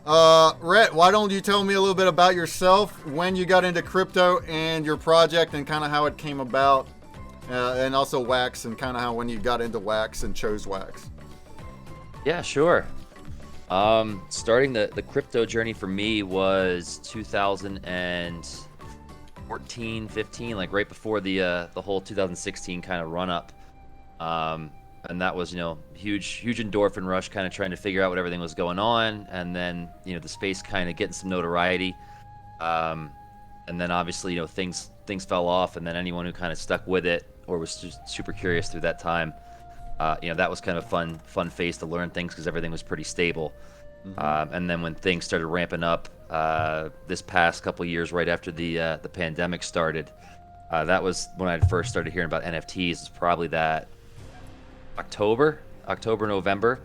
Rhett, why don't you tell me a little bit about yourself, when you got into crypto and your project and kind of how it came about, and also Wax and kind of how when you got into Wax and chose Wax. Yeah, sure. Starting the crypto journey for me was 2014, 15, like right before the whole 2016 kind of run up. And that was, huge endorphin rush, kind of trying to figure out what everything was going on, and then, the space kind of getting some notoriety. And then obviously, things fell off, and then anyone who kind of stuck with it or was just super curious through that time, that was kind of fun phase to learn things because everything was pretty stable. And then when things started ramping up this past couple of years, right after the pandemic started, that was when I first started hearing about NFTs. It's probably that October, November.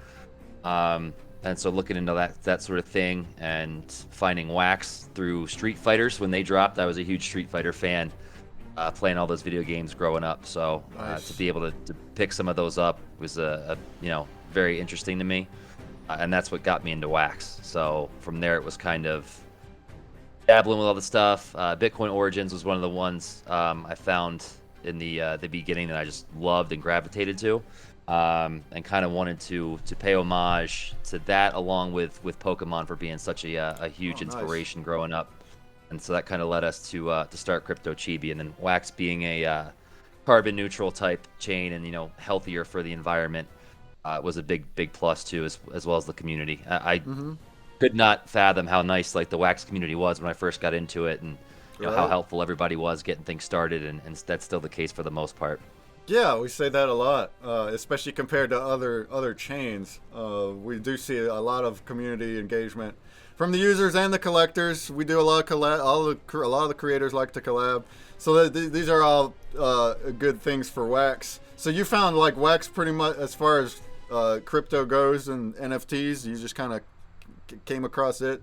And so looking into that sort of thing and finding Wax through Street Fighters when they dropped. I was a huge Street Fighter fan, playing all those video games growing up. So Nice. to be able to pick some of those up was very interesting to me. And that's what got me into Wax. So from there, it was kind of dabbling with all the stuff. Bitcoin Origins was one of the ones I found in the beginning that I just loved and gravitated to, and kind of wanted to pay homage to that, along with Pokemon for being such a huge inspiration growing up. And so that kind of led us to start Crypto Chibi, and then Wax being a carbon neutral type chain and healthier for the environment. Was a big plus too, as well as the community. I could not fathom how nice like the Wax community was when I first got into it, and how helpful everybody was getting things started, and that's still the case for the most part. Yeah, we say that a lot, especially compared to other chains. We do see a lot of community engagement from the users and the collectors. We do a lot of a lot of the creators like to collab. So these are all good things for Wax. So you found like Wax pretty much as far as crypto goes and NFTs. You just kind of came across it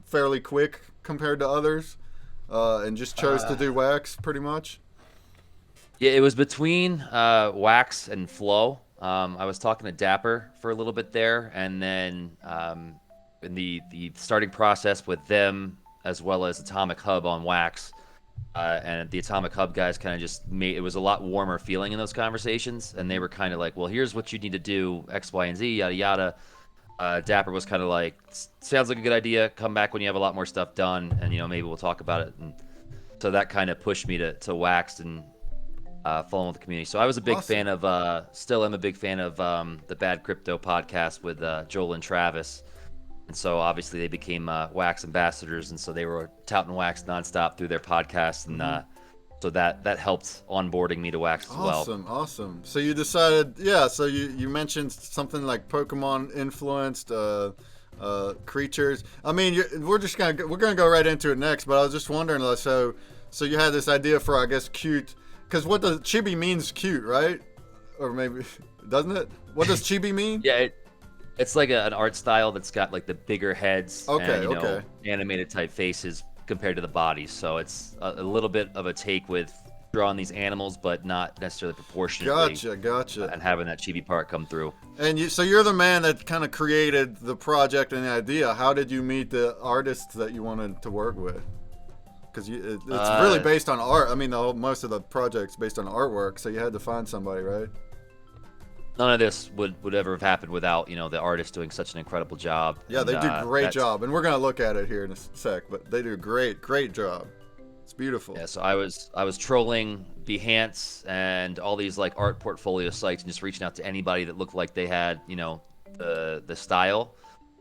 fairly quick compared to others, and just chose to do Wax pretty much. Yeah, it was between Wax and Flow. I was talking to Dapper for a little bit there, and then in the starting process with them, as well as Atomic Hub on Wax. And the Atomic Hub guys kind of just made it was a lot warmer feeling in those conversations, and they were kind of like, well, here's what you need to do, X, Y, and Z, yada yada. Dapper was kind of like, sounds like a good idea. Come back when you have a lot more stuff done, and maybe we'll talk about it. And so that kind of pushed me to Wax and following with the community. So I was a big fan of, still am a big fan of the Bad Crypto podcast with Joel and Travis. And so obviously they became Wax ambassadors, and so they were touting Wax nonstop through their podcast, and so that helped onboarding me to Wax as well. Awesome. So you decided, so you mentioned something like Pokemon influenced creatures. I mean, we're gonna go right into it next, but I was just wondering, so you had this idea for, I guess, cute, because what does Chibi means cute, right? Or maybe doesn't it? What does Chibi mean? Yeah. It's like an art style that's got like the bigger heads and animated type faces compared to the bodies. So it's a little bit of a take with drawing these animals, but not necessarily proportionately. Gotcha. And having that chibi part come through. And so you're the man that kind of created the project and the idea. How did you meet the artists that you wanted to work with? Because it's really based on art. I mean, most of the project's based on artwork, so you had to find somebody, right? None of this would ever have happened without the artists doing such an incredible job. Yeah, they do a great job, and we're gonna look at it here in a sec. But they do a great job. It's beautiful. Yeah, so I was trolling Behance and all these like art portfolio sites and just reaching out to anybody that looked like they had the style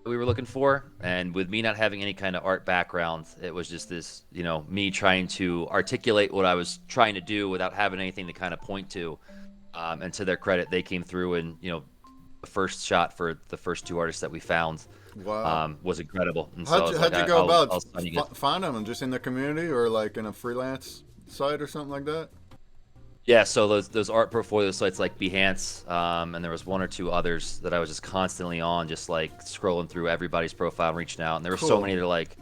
that we were looking for. And with me not having any kind of art background, it was just this me trying to articulate what I was trying to do without having anything to kind of point to. And to their credit, they came through, and the first shot for the first two artists that we found was incredible. And how'd you go about finding them? Just in the community, or like in a freelance site or something like that? Yeah, so those art portfolio sites like Behance, and there was one or two others that I was just constantly on, just like scrolling through everybody's profile and reaching out. And there were so many that are like,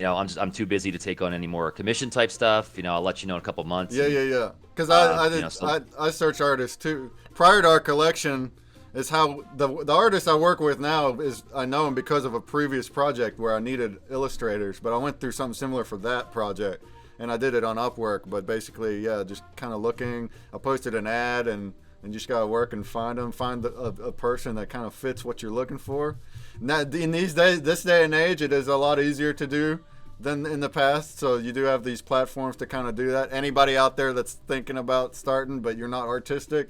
I'm too busy to take on any more commission type stuff. I'll let you know in a couple months. Yeah. Because I search artists too. Prior to our collection, is how the artist I work with now is, I know him because of a previous project where I needed illustrators, but I went through something similar for that project, and I did it on Upwork. But basically, yeah, just kind of looking. I posted an ad, and you just gotta work and find a person that kind of fits what you're looking for. Now, in these days, this day and age, it is a lot easier to do than in the past. So you do have these platforms to kind of do that. Anybody out there that's thinking about starting, but you're not artistic,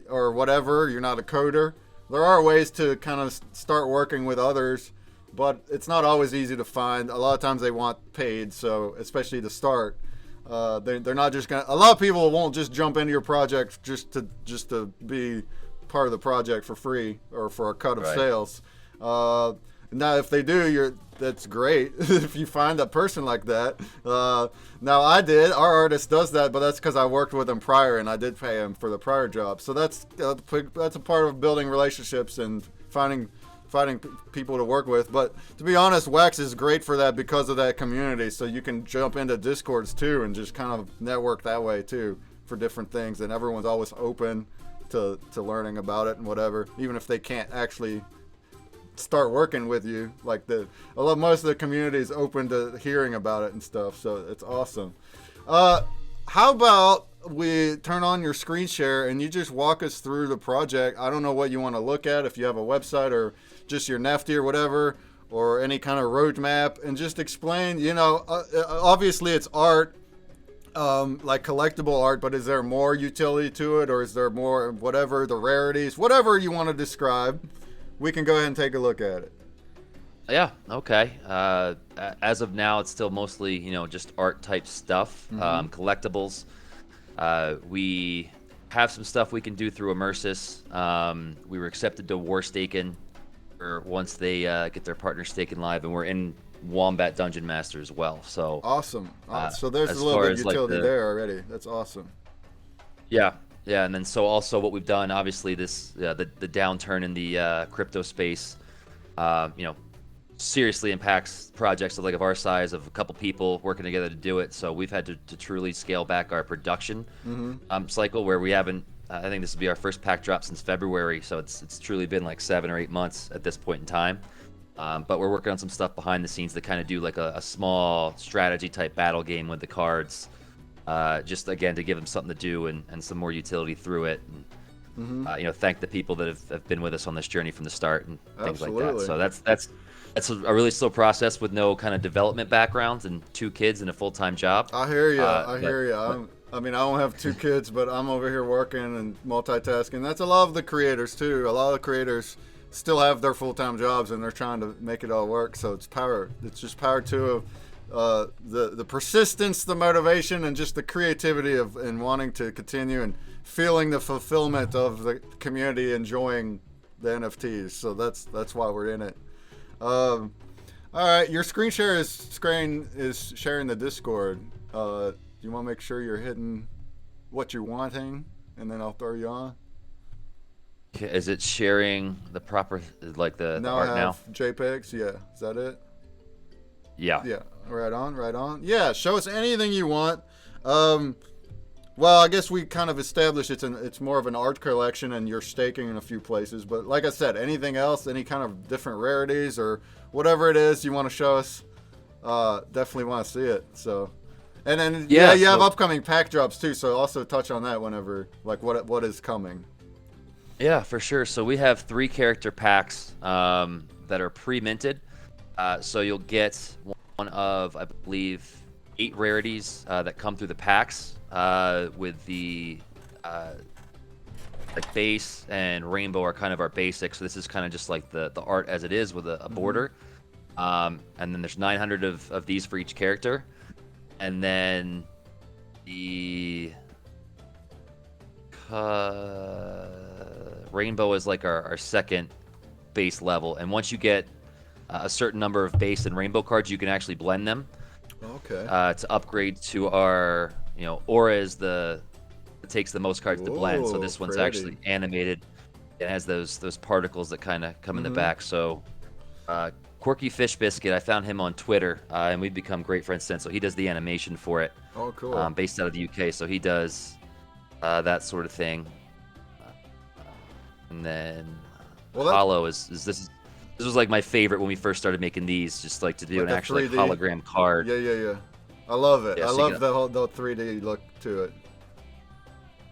or whatever, you're not a coder, there are ways to kind of start working with others, but it's not always easy to find. A lot of times they want paid, so especially to start, they're not just gonna. A lot of people won't just jump into your project just to be part of the project for free or for a cut of sales. Now, if they do, that's great. If you find a person like that. Now, our artist does that, but that's because I worked with him prior and I did pay him for the prior job. So that's a part of building relationships and finding people to work with. But to be honest, Wax is great for that because of that community. So you can jump into Discords too and just kind of network that way too for different things. And everyone's always open to learning about it and whatever, even if they can't actually start working with you. Like most of the community is open to hearing about it and stuff, so it's awesome. How about we turn on your screen share and you just walk us through the project? I don't know what you want to look at, if you have a website or just your NFT or whatever, or any kind of roadmap, and just explain. Obviously it's art, like collectible art, but is there more utility to it, or is there more, whatever the rarities, whatever you want to describe? We can go ahead and take a look at it. Yeah, okay. As of now, it's still mostly, just art type stuff, collectibles. We have some stuff we can do through Immersis. We were accepted to Warstaken once they get their partner Staken live, and we're in Wombat Dungeon Master as well. So awesome. So there's a little bit of utility there already. That's awesome. Yeah. Yeah, and then so also what we've done, obviously the downturn in the crypto space, seriously impacts projects of our size, of a couple people working together to do it. So we've had to truly scale back our production cycle, where we haven't. I think this will be our first pack drop since February, so it's truly been like 7 or 8 months at this point in time. But we're working on some stuff behind the scenes to kind of do like a small strategy type battle game with the cards. Just again to give them something to do and some more utility through it, and thank the people that have been with us on this journey from the start and things like that. So that's a really slow process with no kind of development backgrounds and 2 kids and a full-time job. I hear you. I don't have 2 kids, but I'm over here working and multitasking. That's a lot of the creators too. A lot of the creators still have their full-time jobs and they're trying to make it all work. So it's just power to the persistence, the motivation, and just the creativity and wanting to continue and feeling the fulfillment of the community enjoying the NFTs. So that's why we're in it. All right, your screen share is sharing the Discord. You want to make sure you're hitting what you're wanting, and then I'll throw you on. Is it sharing the proper the art I have now? JPEGs. Yeah, is that it? Yeah. Yeah. Right on. Yeah, show us anything you want. Well, I guess we kind of established it's more of an art collection, and you're staking in a few places. But like I said, anything else, any kind of different rarities or whatever it is you want to show us, definitely want to see it. So, and then you have upcoming pack drops too. So also touch on that whenever, like what is coming. Yeah, for sure. So we have 3 character packs that are pre-minted. So you'll get one of, I believe, 8 rarities that come through the packs with the like base and rainbow are kind of our basics. So this is kind of just like the art as it is with a border. And then there's 900 of these for each character. And then the rainbow is like our second base level. And once you get a certain number of base and rainbow cards, you can actually blend them. Okay. To upgrade to our, aura is it takes the most cards to blend. So this one's actually animated. It has those particles that kind of come in the back. So Quirky Fish Biscuit, I found him on Twitter, and we've become great friends since. So he does the animation for it. Oh, cool. Based out of the UK. So he does that sort of thing. And then Well, Hollow is this was like my favorite when we first started making these, just like to do like an a actual like, 3D hologram card. Yeah. I love it. Yeah, I so you love the whole 3D look to it.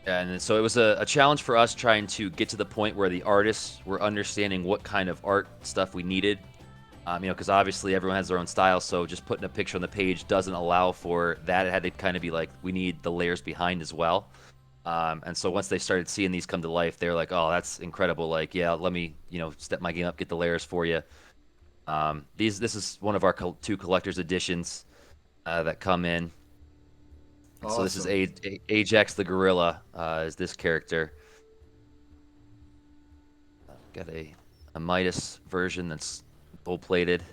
And so it was a challenge for us trying to get to the point where the artists were understanding what kind of art stuff we needed. You know, because obviously everyone has their own style, so just putting a picture on the page doesn't allow for that. It had to kind of be like, we need the layers behind as well. And so once they started seeing these come to life, they were like, oh, that's incredible. Like, yeah, let me, you know, step my game up, get the layers for you. This is one of our two collector's editions that come in. Awesome. So this is Ajax the Gorilla is this character. Got a Midas version that's gold-plated.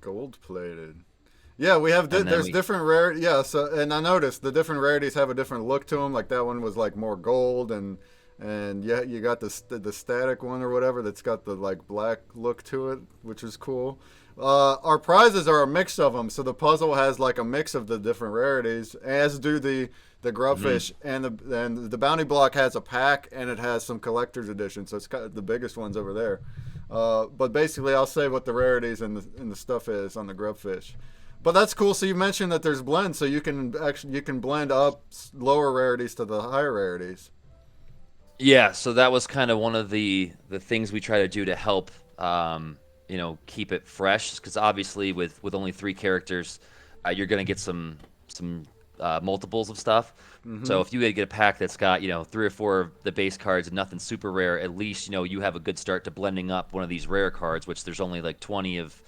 Gold-plated. Yeah, we have there's different rare. Yeah, so and I noticed the different rarities have a different look to them. Like that one was like more gold, and yeah, you got the static one or whatever that's got the like black look to it, which is cool. Our prizes are a mix of them, so the puzzle has like a mix of the different rarities, as do the grubfish, and the bounty block has a pack and it has some collector's edition, so it's got the biggest ones over there. But basically, I'll say what the rarities and the stuff is on the grubfish. But that's cool. So you mentioned that there's blends, so you can blend up lower rarities to the higher rarities. Yeah, so that was kind of one of the things we try to do to help, you know, keep it fresh. Because obviously, with only 3 characters, you're gonna get some multiples of stuff. So if you get a pack that's got, you know, 3 or 4 of the base cards and nothing super rare, at least, you know, you have a good start to blending up one of these rare cards, which there's only like 20 of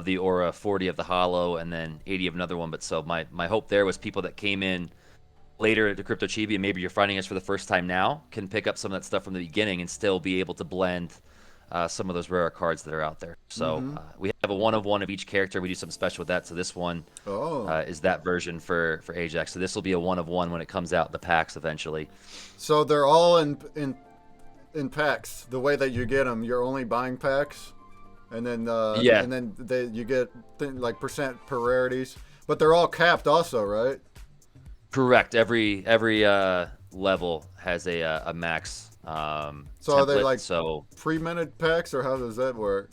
the aura, 40 of the hollow, and then 80 of another one. But so my hope there was people that came in later to Crypto Chibi, and maybe you're finding us for the first time now, can pick up some of that stuff from the beginning and still be able to blend some of those rare cards that are out there. So we have a 1 of 1 of each character. We do something special with that. So this one is that version for Ajax. So this will be a 1 of 1 when it comes out in the packs eventually. So they're all in packs. The way that you get them, you're only buying packs, and then and then you get like percent per rarities, but they're all capped also, right? Correct. Every level has a max. So template. Are they like pre-minted packs, or how does that work?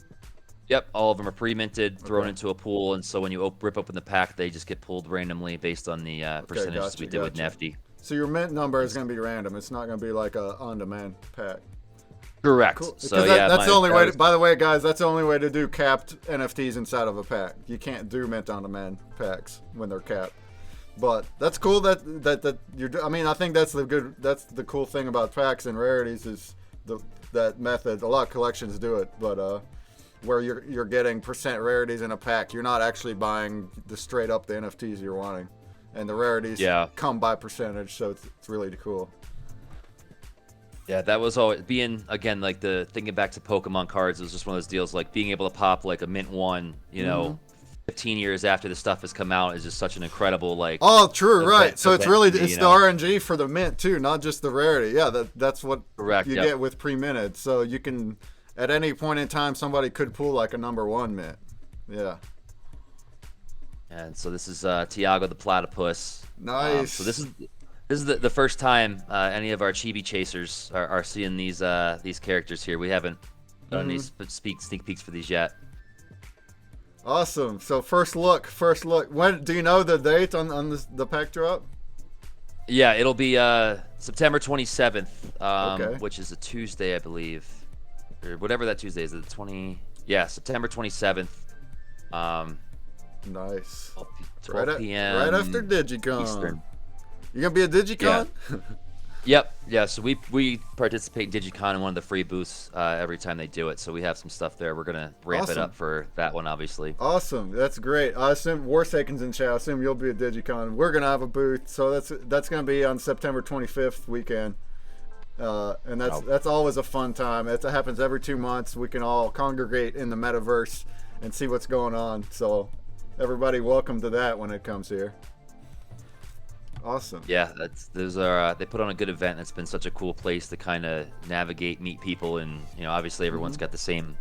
Yep, all of them are pre-minted, thrown into a pool, and so when you rip open the pack, they just get pulled randomly based on the percentages we did with NFT. So your mint number is going to be random. It's not going to be like a on-demand pack. Correct. Cool. So that's the only way. By the way, guys, that's the only way to do capped NFTs inside of a pack. You can't do mint on-demand packs when they're capped. But that's cool that you're. I mean, I think that's the cool thing about packs and rarities is that method. A lot of collections do it, but where you're getting percent rarities in a pack, you're not actually buying the straight up the NFTs you're wanting, and the rarities come by percentage, so it's really cool. Yeah, that was always being, again, like thinking back to Pokemon cards, it was just one of those deals, like being able to pop like a mint 1, you know, 15 years after the stuff has come out is just such an incredible, like... Oh, true, right. So it's really, it's the RNG for the mint too, not just the rarity. Yeah, that's what you get with pre-minted. So you can, at any point in time, somebody could pull like a number 1 mint. Yeah. And so this is Tiago the Platypus. Nice. So this is the first time any of our Chibi chasers are seeing these characters here. We haven't done any sneak peeks for these yet. Awesome. So first look. When do you know the date on the pack drop? Yeah, it'll be September 27th, which is a Tuesday, I believe, or whatever that Tuesday is. The 20. Yeah, September 27th. Nice. 12 p.m. Right after DigiCon. Eastern. You gonna be at DigiCon? Yeah. Yeah. So we participate in DigiCon in one of the free booths every time they do it. So we have some stuff there. We're gonna ramp it up for that one, obviously. Awesome. That's great. I assume Warsaken's in chat. I assume you'll be at DigiCon. We're gonna have a booth. So that's gonna be on September 25th weekend. And that's always a fun time. It happens every 2 months. We can all congregate in the metaverse and see what's going on. So everybody, welcome to that when it comes here. Awesome. Yeah, those are they put on a good event. It's been such a cool place to kind of navigate, meet people, and obviously everyone's got the same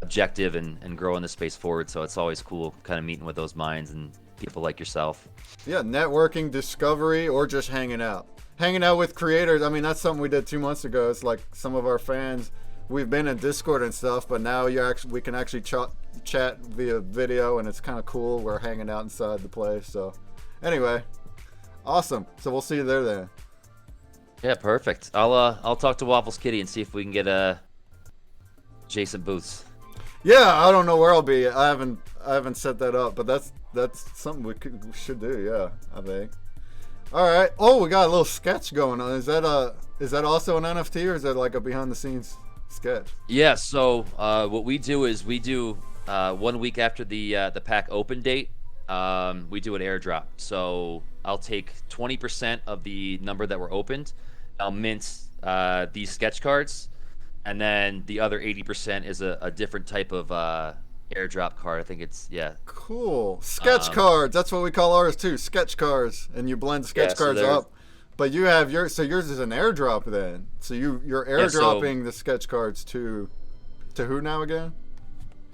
objective and growing the space forward. So it's always cool kind of meeting with those minds and people like yourself. Yeah, networking, discovery, or just hanging out. hanging out with creators. I mean, that's something we did 2 months ago. It's like some of our fans. We've been in Discord and stuff, but now we can actually chat via video, and it's kind of cool. We're hanging out inside the place. So, anyway, awesome. So we'll see you there then. Yeah, perfect. I'll talk to Waffles Kitty and see if we can get Jason booths. Yeah, I don't know where I'll be. I haven't set that up, but that's something we should do. Yeah, I think. All right. Oh, we got a little sketch going on. Is that also an NFT, or is that like a behind the scenes sketch? Yeah. So what we do is we do 1 week after the pack open date, we do an airdrop. So I'll take 20% of the number that were opened. I'll mint these sketch cards, and then the other 80% is a different type of airdrop card. I think it's Cool. Sketch cards. That's what we call ours too. Sketch cards, and you blend sketch cards up. But you have yours is an airdrop then. So you're airdropping the sketch cards to who now again?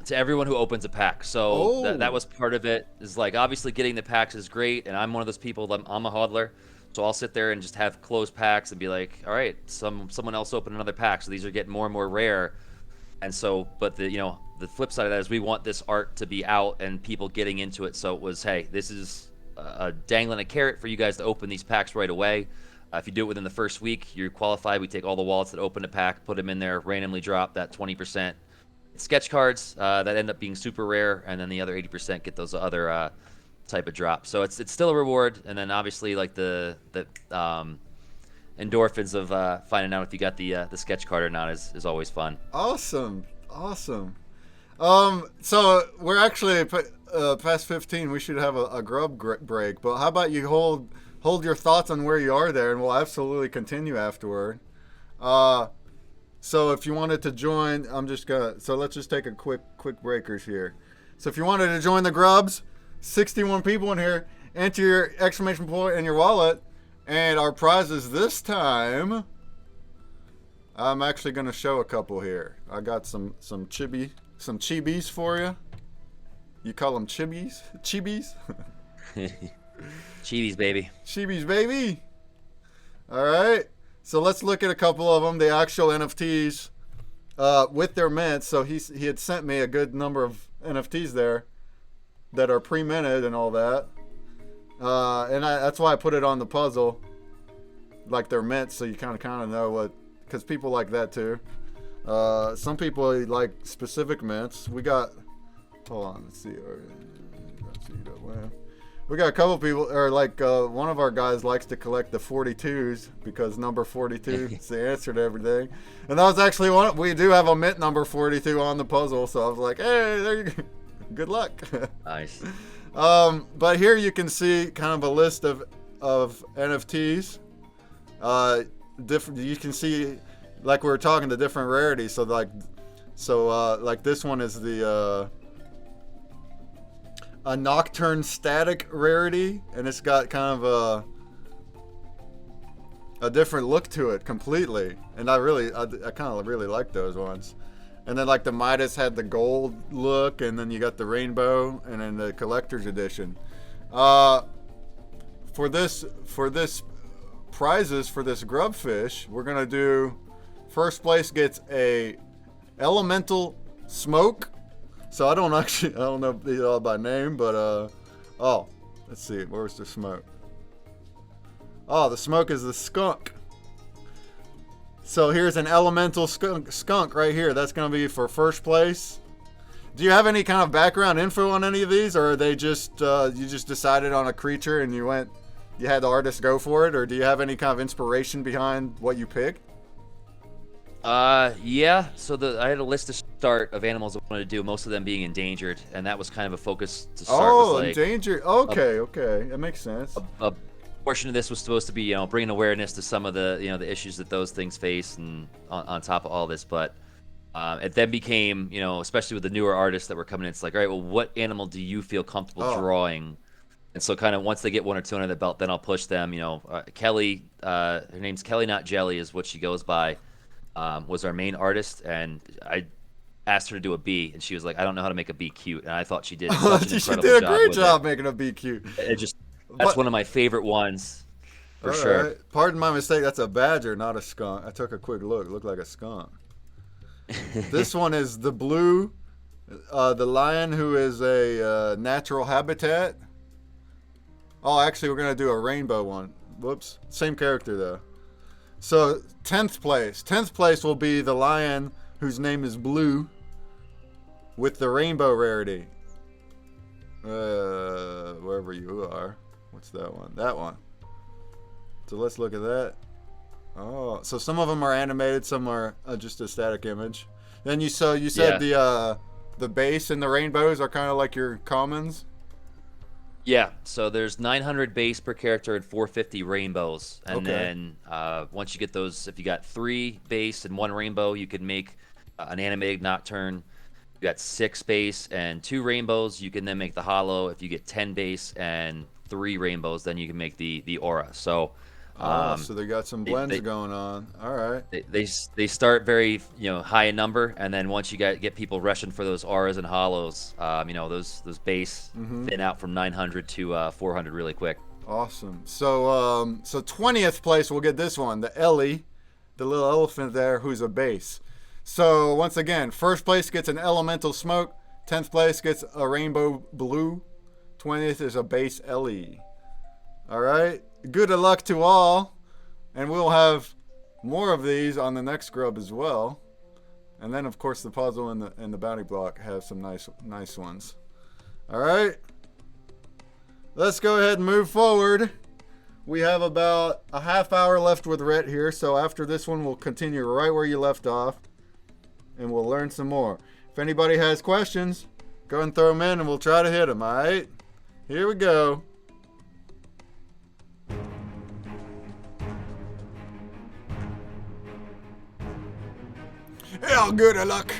To everyone who opens a pack. So that was part of it. Is like obviously getting the packs is great, and I'm one of those people. I'm a hodler, so I'll sit there and just have closed packs and be like, all right, someone else open another pack. So these are getting more and more rare. And so, but the flip side of that is we want this art to be out and people getting into it. So it was, hey, this is dangling a carrot for you guys to open these packs right away. If you do it within the first week, you're qualified. We take all the wallets that open a pack, put them in there, randomly drop that 20% sketch cards that end up being super rare, and then the other 80% get those other type of drops. So it's still a reward, and then obviously like the endorphins of finding out if you got the sketch card or not is always fun. Awesome. So we're actually past 15. We should have a grub break, but how about you hold your thoughts on where you are there, and we'll absolutely continue afterward. So if you wanted to join, so let's just take a quick breakers here. So if you wanted to join the grubs, 61 people in here, enter your exclamation point in your wallet, and our prizes this time, I'm actually going to show a couple here. I got some chibis for you. You call them chibis? Chibis? Chibis, baby. Chibis, baby. All right. So let's look at a couple of them, the actual NFTs with their mints. So he had sent me a good number of NFTs there that are pre-minted and all that. That's why I put it on the puzzle, like they're mints, so you kind of know what, because people like that too. Some people like specific mints. We got, hold on, let's see. We got a couple people, or like one of our guys likes to collect the 42s because number 42 is the answer to everything. And that was actually one. We do have a mint number 42 on the puzzle, so I was like, hey, there you go. Good luck. Nice. But here you can see kind of a list of NFTs. You can see, like we were talking, the different rarities. So like this one is the a nocturne static rarity, and it's got kind of a different look to it completely. And I kind of really like those ones. And then like the Midas had the gold look, and then you got the rainbow, and then the collector's edition. For this prizes for this grubfish, we're gonna do, first place gets a elemental smoke. So I don't know these all by name, but let's see, where's the smoke? Oh, the smoke is the skunk. So here's an elemental skunk right here. That's going to be for first place. Do you have any kind of background info on any of these, or are they just you just decided on a creature and you had the artist go for it, or do you have any kind of inspiration behind what you picked? Yeah. So I had a list to start of animals I wanted to do, most of them being endangered, and that was kind of a focus to start. Oh, like endangered. Okay, that makes sense. A portion of this was supposed to be, bringing awareness to some of the, the issues that those things face, and on top of all this. But it then became, especially with the newer artists that were coming in, it's like, all right, well, what animal do you feel comfortable drawing? And so kind of once they get one or two under the belt, then I'll push them. Kelly, her name's Kelly Not Jelly is what she goes by, was our main artist, and I asked her to do a bee, and she was like, I don't know how to make a bee cute, and I thought she did such an incredible job. She did a great job making a bee cute. That's one of my favorite ones. for All sure. right. Pardon my mistake. That's a badger, not a skunk. I took a quick look. It looked like a skunk. This one is the blue, the lion who is a natural habitat. Oh, actually, we're gonna do a rainbow one. Whoops. Same character though. So 10th place. 10th place will be the lion whose name is Blue with the rainbow rarity. Wherever you are. What's that one? That one. So let's look at that. Oh, so some of them are animated, some are just a static image. Then you said the base and the rainbows are kind of like your commons. Yeah, so there's 900 base per character and 450 rainbows. And then once you get those, if you got 3 base and 1 rainbow, you can make an animated nocturne. You got 6 base and 2 rainbows, you can then make the hollow. If you get 10 base and 3 rainbows, then you can make the aura. So so they got some blends going on. All right. They start very high in number, and then once you get people rushing for those auras and hollows, those base thin out from 900 to 400 really quick. Awesome. So 20th place we'll get this one, the Ellie, the little elephant there who's a base. So once again, first place gets an elemental smoke, 10th place gets a rainbow blue, 20th is a base Ellie. All right. Good of luck to all, and we'll have more of these on the next grub as well. And then, of course, the puzzle and the bounty block have some nice ones. All right, let's go ahead and move forward. We have about a half hour left with Rhett here, so after this one, we'll continue right where you left off, and we'll learn some more. If anybody has questions, go and throw them in, and we'll try to hit them. All right, here we go. Yeah, good of luck.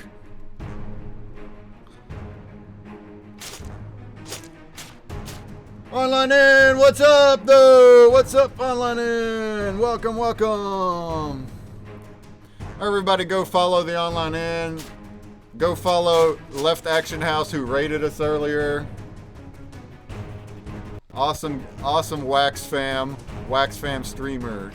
Online in, what's up though? What's up, online in? Welcome, welcome. Everybody go follow the online in. Go follow Left Action House who raided us earlier. Awesome Wax fam streamers.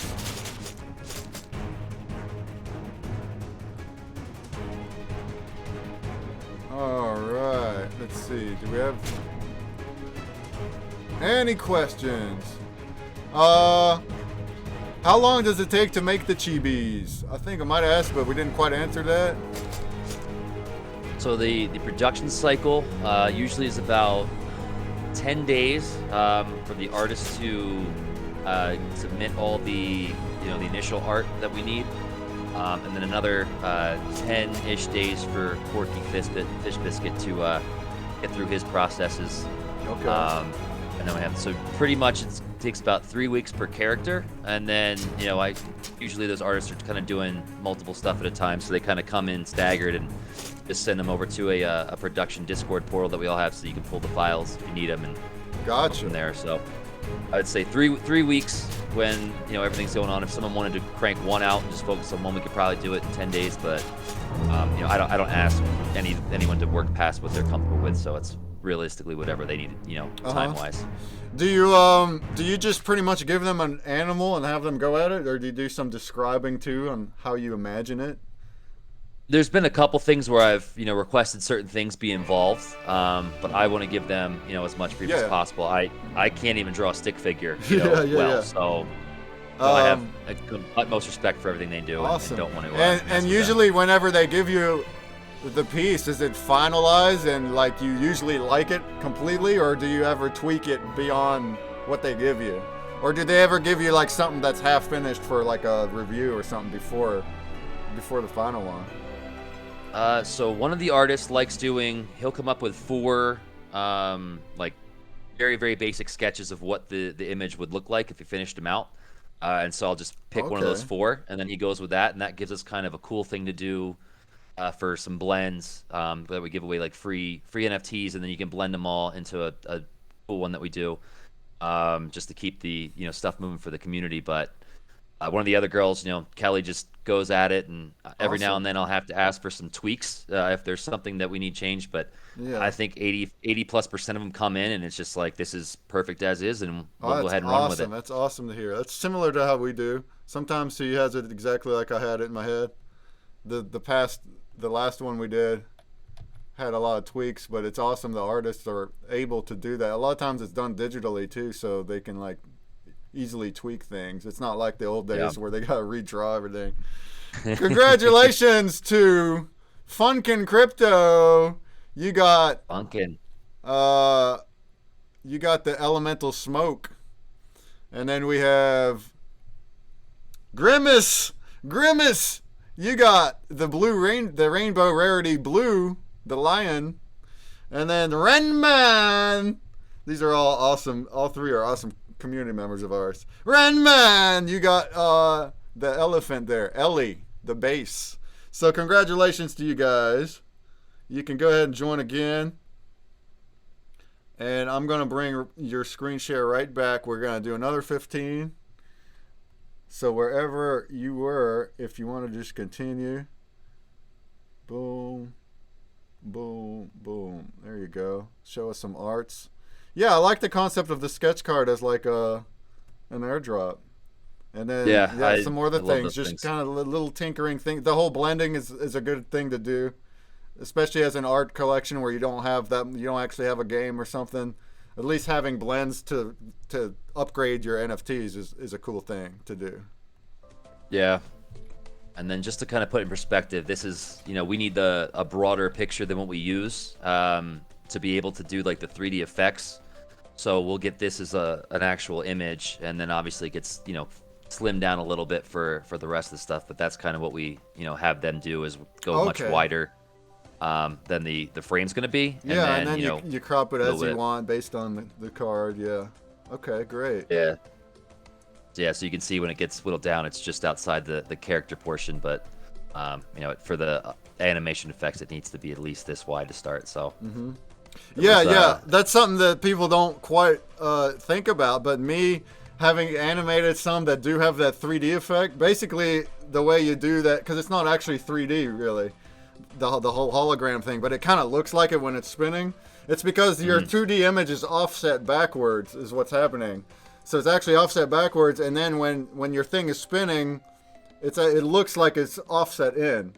Alright, let's see. Do we have any questions? How long does it take to make the chibis? I think I might have asked, but we didn't quite answer that. So the production cycle usually is about 10 days for the artist to submit all the the initial art that we need. And then another 10-ish days for Corky Fish Biscuit to get through his processes. Okay. And then we have, so pretty much it takes about 3 weeks per character. And then, usually those artists are kind of doing multiple stuff at a time. So they kind of come in staggered and just send them over to a production Discord portal that we all have so you can pull the files if you need them and gotcha. From there. So I'd say three weeks when everything's going on. If someone wanted to crank one out and just focus on one, we could probably do it in 10 days. But I don't ask anyone to work past what they're comfortable with. So it's realistically whatever they need, time wise. Do you just pretty much give them an animal and have them go at it, or do you do some describing too on how you imagine it? There's been a couple things where I've requested certain things be involved, but I want to give them as much freedom as possible. I can't even draw a stick figure so I have utmost respect for everything they do. Awesome. And don't want to and usually whenever they give you the piece, is it finalized and like you usually like it completely, or do you ever tweak it beyond what they give you, or do they ever give you like something that's half finished for like a review or something before the final one? So one of the artists likes he'll come up with 4 like very, very basic sketches of what the image would look like if he finished them out. And so I'll just pick one of those 4, and then he goes with that, and that gives us kind of a cool thing to do for some blends that we give away, like free NFTs, and then you can blend them all into a cool one that we do, just to keep the stuff moving for the community. But One of the other girls, Kelly, just goes at it, and every now and Awesome. then I'll have to ask for some tweaks if there's something that we need changed. But I Yeah. think 80+% of them come in, and it's just like, this is perfect as is, and Oh, we'll go that's ahead and run with awesome. it. That's awesome to hear. That's similar to how we do. Sometimes he has it exactly like I had it in my head. The last one we did had a lot of tweaks, but it's awesome the artists are able to do that. A lot of times it's done digitally too, so they can like easily tweak things. It's not like the old Yeah. days where they gotta redraw everything. Congratulations to Funkin' Crypto. You got Bunkin. uh you got the elemental smoke. And then we have Grimace. Grimace. You got the rainbow rarity blue, the lion. And then Renman. These are all awesome. All three are awesome community members of ours. Renman. You got the elephant there, Ellie, the bass. So congratulations to you guys. You can go ahead and join again. And I'm going to bring your screen share right back. We're going to do another 15. So wherever you were, if you want to just continue. Boom, boom, boom. There you go. Show us some arts. Yeah, I like the concept of the sketch card as like an airdrop. And then, Yeah, yeah, some more I other love things. those Just things. kind of little tinkering thing. The whole blending is a good thing to do, especially as an art collection where you don't actually have a game or something. At least having blends to upgrade your NFTs is a cool thing to do. Yeah. And then just to kind of put in perspective, this is, we need a broader picture than what we use to be able to do like the 3D effects. So we'll get this as an actual image, and then obviously it gets, slimmed down a little bit for the rest of the stuff. But that's kind of what we, have them do, is go much Okay. wider than the frame's going to be. And Yeah, and then, then you crop it a as little you bit. want based on the card. Yeah. Okay, great. Yeah. Yeah, so you can see when it gets whittled down, it's just outside the character portion, but for the animation effects, it needs to be at least this wide to start. So Yeah, was, yeah, that's something that people don't quite think about. But me having animated some that do have that 3D effect, basically the way you do that, because it's not actually 3D really, the whole hologram thing, but it kind of looks like it when it's spinning. It's because your 2D image is offset backwards, is what's happening. So it's actually offset backwards, and then when your thing is spinning, it looks like it's offset in.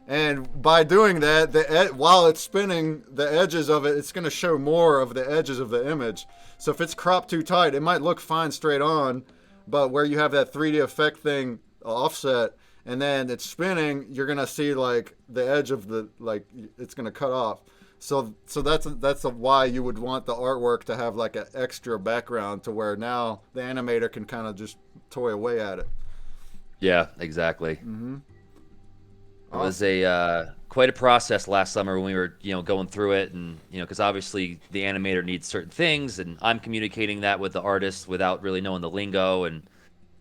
And by doing that, while it's spinning, the edges of it's going to show more of the edges of the image. So if it's cropped too tight, it might look fine straight on, but where you have that 3D effect thing offset, and then it's spinning, you're going to see like the edge of it's going to cut off. So that's why you would want the artwork to have like an extra background to where now the animator can kind of just toy away at it. yeah, exactly. It was Awesome. quite a process last summer when we were going through it, and because obviously the animator needs certain things, and I'm communicating that with the artist without really knowing the lingo. And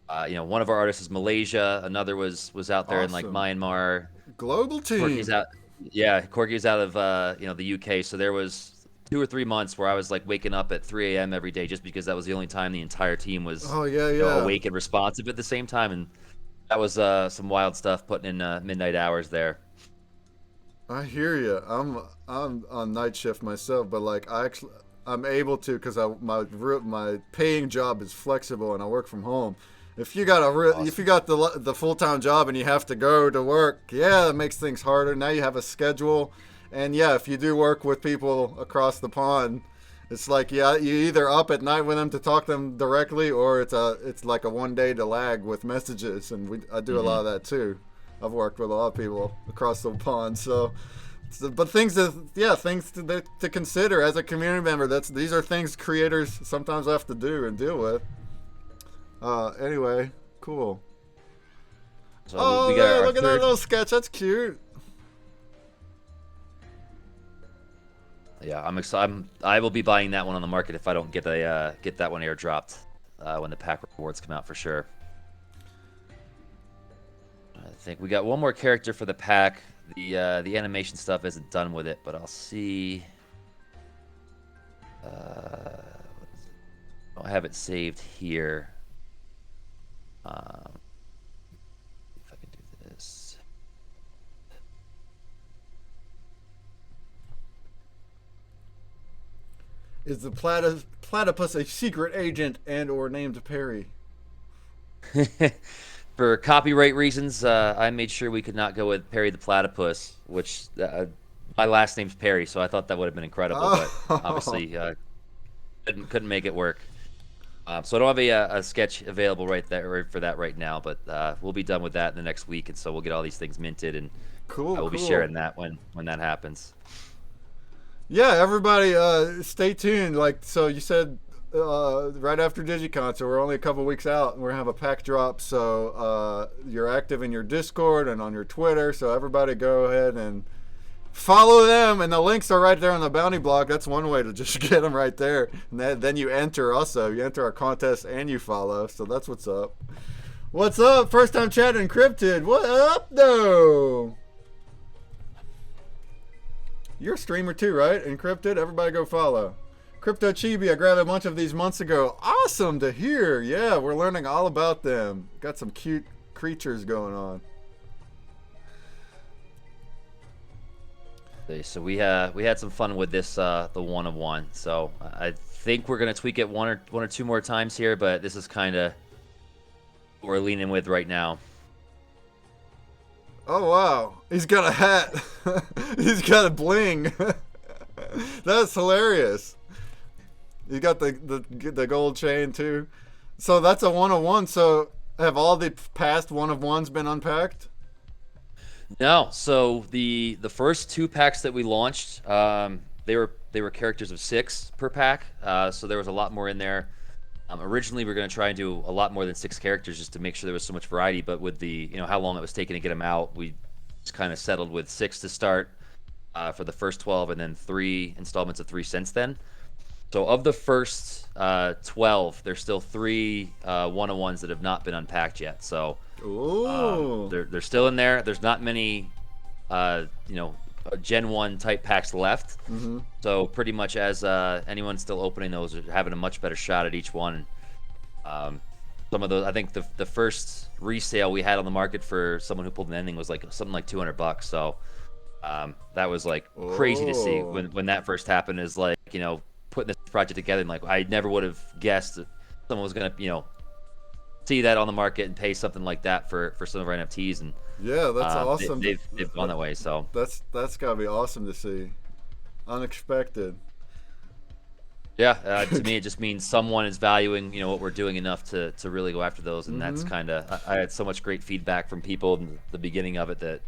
one of our artists is Malaysia, another was out there in like Awesome. Myanmar. Global Corky's team. out, yeah, Corky's out of the UK. So there was 2 or 3 months where I was like waking up at 3 a.m. every day just because that was the only time the entire team was Oh yeah, yeah. awake and responsive at the same time. And that was some wild stuff, putting in midnight hours there. I hear you. I'm on night shift myself, but like I'm able to because my paying job is flexible and I work from home. If you Awesome. got the full time job and you have to go to work, yeah, it makes things harder. Now you have a schedule, and yeah, if you do work with people across the pond, it's like yeah, you either up at night with them to talk to them directly, or it's like a 1 day to lag with messages, and I do a lot Hmm. of that too. I've worked with a lot of people across the pond, but things to consider as a community member. These are things creators sometimes have to do and deal with. Anyway, cool. So we Oh, got there, our look at that third. little sketch. That's cute. Yeah, I'm excited. I will be buying that one on the market if I don't get that one airdropped when the pack rewards come out for sure. I think we got one more character for the pack. The animation stuff isn't done with it, but I'll see. I don't have it saved here. Um, Is the platypus a secret agent and or named Perry? For copyright reasons, I made sure we could not go with Perry the Platypus, which my last name's Perry, so I thought that would have been incredible, but obviously couldn't make it work. So I don't have a sketch available right there for that right now, but we'll be done with that in the next week, and so we'll get all these things minted, and we'll be sharing that when that happens. Yeah, everybody, stay tuned. Like, so you said right after DigiCon, so we're only a couple weeks out, and we're gonna have a pack drop. So you're active in your Discord and on your Twitter, so everybody go ahead and follow them, and the links are right there on the bounty block. That's one way to just get them right there. And then you enter also. You enter our contest and you follow. So that's what's up. What's up? First time chatting Encrypted. What up, though? You're a streamer too, right? Encrypted. Everybody go follow. Crypto Chibi. I grabbed a bunch of these months ago. Awesome to hear. Yeah, we're learning all about them. Got some cute creatures going on. So we had some fun with this the 1 of 1. So I think we're gonna tweak it one or two more times here, but this is kind of what we're leaning with right now. Oh wow, he's got a hat. He's got a bling. That's hilarious. He got the gold chain too. So that's a 1 of 1. So have all the past 1 of 1s been unpacked? No, so the first 2 packs that we launched, they were characters of 6 per pack, so there was a lot more in there. Originally, we were going to try and do a lot more than 6 characters just to make sure there was so much variety, but with the how long it was taking to get them out, we just kind of settled with 6 to start for the first 12, and then 3 installments of 3 since then. So of the first 12, there's still 3 1-on-1s that have not been unpacked yet. So. They're still in there. There's not many, Gen 1 type packs left. Mm-hmm. So pretty much as anyone still opening those are having a much better shot at each one. Some of those, I think the first resale we had on the market for someone who pulled an ending was like something like $200. So that was like crazy to see when that first happened. Is like putting this project together, and like I never would have guessed that someone was gonna see that on the market and pay something like that for some of our NFTs, and yeah, that's awesome. They've gone that way, so that's gotta be awesome to see. Unexpected. Yeah, to me it just means someone is valuing what we're doing enough to really go after those, and that's kind of I had so much great feedback from people in the beginning of it that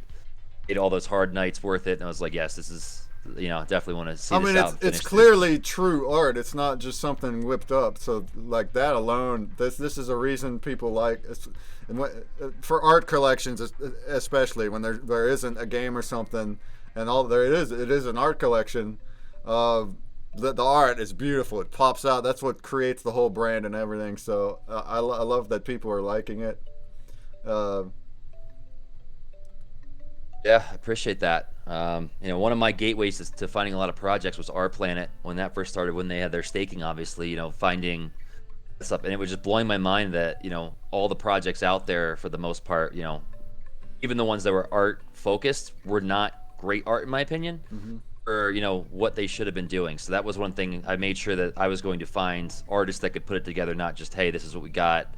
made all those hard nights worth it, and I was like, yes, this is definitely want to see this out. It's clearly true art. It's not just something whipped up. So like that alone, this is a reason people like for art collections, especially when there isn't a game or something, and all it is an art collection. The art is beautiful. It pops out. That's what creates the whole brand and everything. So I love that people are liking it. Yeah, I appreciate that. One of my gateways to finding a lot of projects was Our Planet when that first started, when they had their staking, obviously, finding this up. And it was just blowing my mind that, all the projects out there, for the most part, even the ones that were art focused, were not great art, in my opinion, for, what they should have been doing. So that was one thing I made sure that I was going to find artists that could put it together, not just, hey, this is what we got.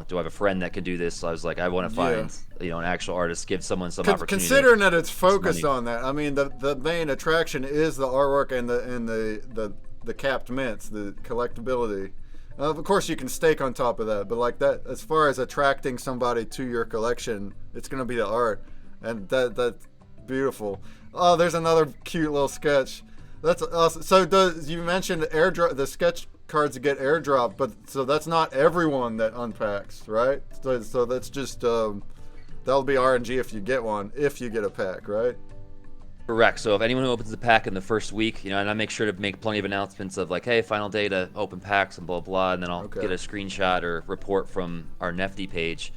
Do I have a friend that can do this? So I was like, I want to find, an actual artist, give someone some opportunity. Considering that it's focused on that, I mean, the main attraction is the artwork and the capped mints, the collectability. Of course, you can stake on top of that, but like that, as far as attracting somebody to your collection, it's going to be the art, and that's beautiful. Oh, there's another cute little sketch. That's awesome. So you mentioned airdrop, the sketch cards get airdropped, but so that's not everyone that unpacks, right? So that's just that'll be RNG if you get one, if you get a pack, right? Correct. So if anyone who opens the pack in the first week, and I make sure to make plenty of announcements of like, hey, final day to open packs and blah blah, and then I'll get a screenshot or report from our NFT page,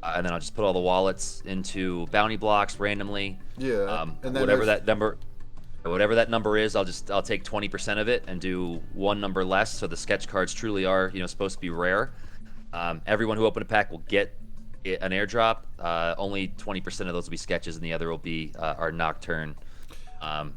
and then I'll just put all the wallets into bounty blocks randomly. Yeah. And then whatever that number is, I'll take 20% of it and do one number less. So the sketch cards truly are supposed to be rare. Everyone who opened a pack will get an airdrop. Only 20% of those will be sketches, and the other will be our Nocturne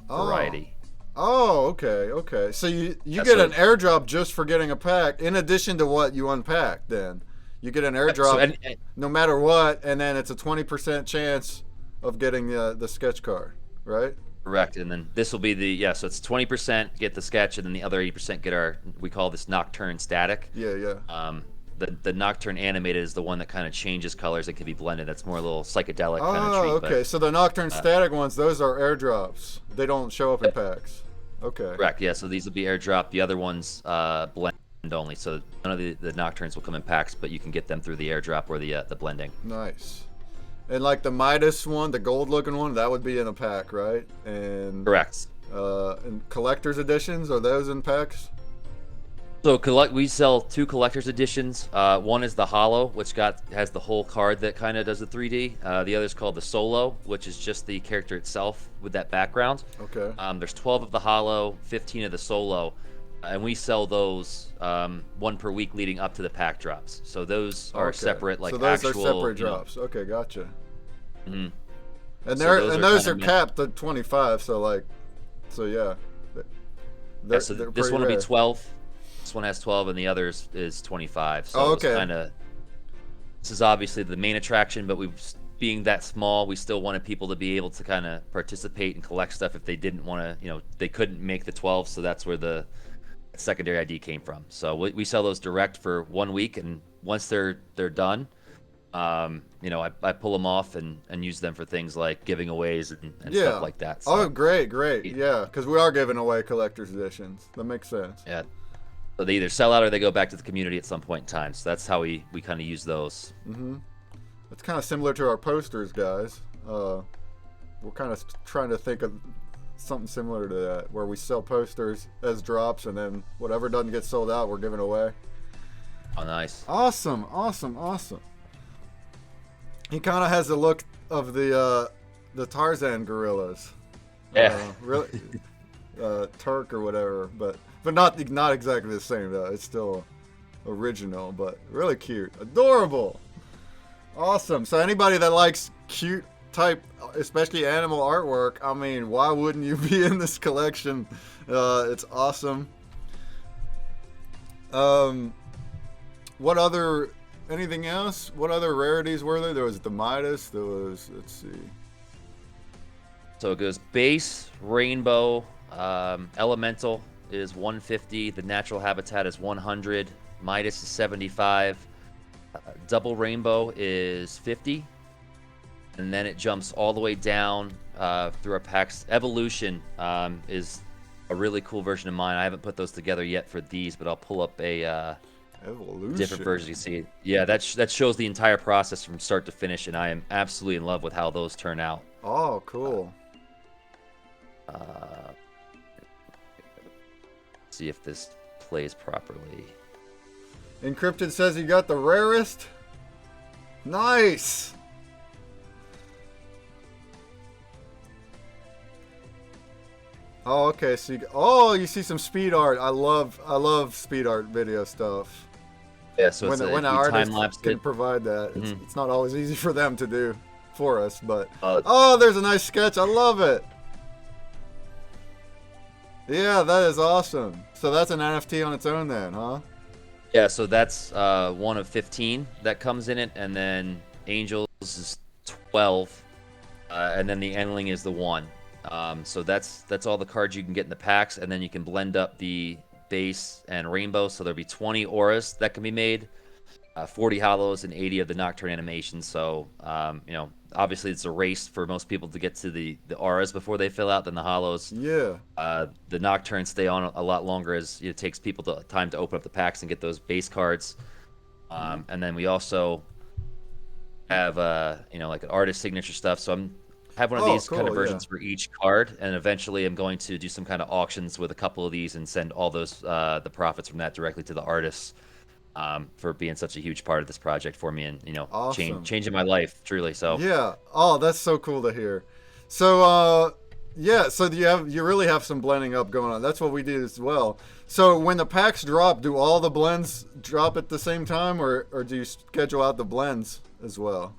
variety. Oh, okay, okay. So you That's get what, an airdrop just for getting a pack, in addition to what you unpack. Then you get an so airdrop no matter what, and then it's a 20% chance of getting the sketch card, right? correct. And then this will be so it's 20% get the sketch, and then the other 80% get we call this nocturne static. Yeah, yeah. The nocturne animated is the one that kind of changes colors and can be blended. That's more a little psychedelic kind of treat. Oh, okay. So the nocturne static ones, those are airdrops. They don't show up in packs. Okay. Correct. Yeah. So these will be airdrop. The other ones blend only. So none of the nocturnes will come in packs, but you can get them through the airdrop or the blending. Nice. And like the Midas one, the gold looking one, that would be in a pack, right? And Correct. And collector's editions, are those in packs? So we sell 2 collector's editions. One is the Hollow, which has the whole card that kind of does the 3D. The other is called the Solo, which is just the character itself with that background. Okay. There's 12 of the Hollow, 15 of the Solo, and we sell those 1 per week leading up to the pack drops. So those are separate, like so those actual. are separate drops. Okay, gotcha. Mm-hmm. And So those are capped at 25. So yeah. So this one will be 12. This one has 12, and the others is 25. So it's this is obviously the main attraction, but being that small, we still wanted people to be able to kind of participate and collect stuff if they didn't want to, they couldn't make the 12. So that's where the secondary ID came from. So we sell those direct for 1 week, and once they're done, I pull them off and use them for things like giving aways and stuff like that. So, oh, great. Yeah, because we are giving away collector's editions. That makes sense. Yeah. So they either sell out or they go back to the community at some point in time. So that's how we kind of use those. Mm-hmm. It's kind of similar to our posters, guys. We're kind of trying to think of something similar to that, where we sell posters as drops, and then whatever doesn't get sold out, we're giving away. Oh, nice. Awesome. He kind of has the look of the Tarzan gorillas. Yeah. Really, Turk or whatever, but not exactly the same though. It's still original, but really cute, adorable, awesome. So anybody that likes cute type, especially animal artwork, I mean, why wouldn't you be in this collection? It's awesome. Anything else? What other rarities were there? There was the Midas. There was, let's see. So it goes base, rainbow, elemental is 150. The natural habitat is 100. Midas is 75. Double rainbow is 50. And then it jumps all the way down through our packs. Evolution is a really cool version of mine. I haven't put those together yet for these, but I'll pull up a Evolution. different version. You see, yeah, that shows the entire process from start to finish, and I am absolutely in love with how those turn out. Oh, cool. See if this plays properly. Encrypted says you got the rarest. Nice. Oh, okay. So you see some speed art. I love speed art video stuff. Yeah, so when an artist can provide that, it's not always easy for them to do for us. But there's a nice sketch. I love it. Yeah, that is awesome. So that's an NFT on its own then, huh? Yeah, so that's one of 15 that comes in it, and then Angels is 12, and then the Endling is the 1. So that's all the cards you can get in the packs, and then you can blend up the base and rainbow, so there'll be 20 auras that can be made, 40 hollows, and 80 of the nocturne animations. So obviously it's a race for most people to get to the auras before they fill out than the hollows. Yeah. The nocturnes stay on a lot longer as it takes people time to open up the packs and get those base cards. And then we also have like an artist signature stuff. So I have one of these kind of versions for each card, and eventually I'm going to do some kind of auctions with a couple of these and send all those the profits from that directly to the artists, for being such a huge part of this project for me, and awesome. changing my life truly. So yeah, that's so cool to hear. So so you really have some blending up going on. That's what we did as well. So when the packs drop, do all the blends drop at the same time, or do you schedule out the blends as well?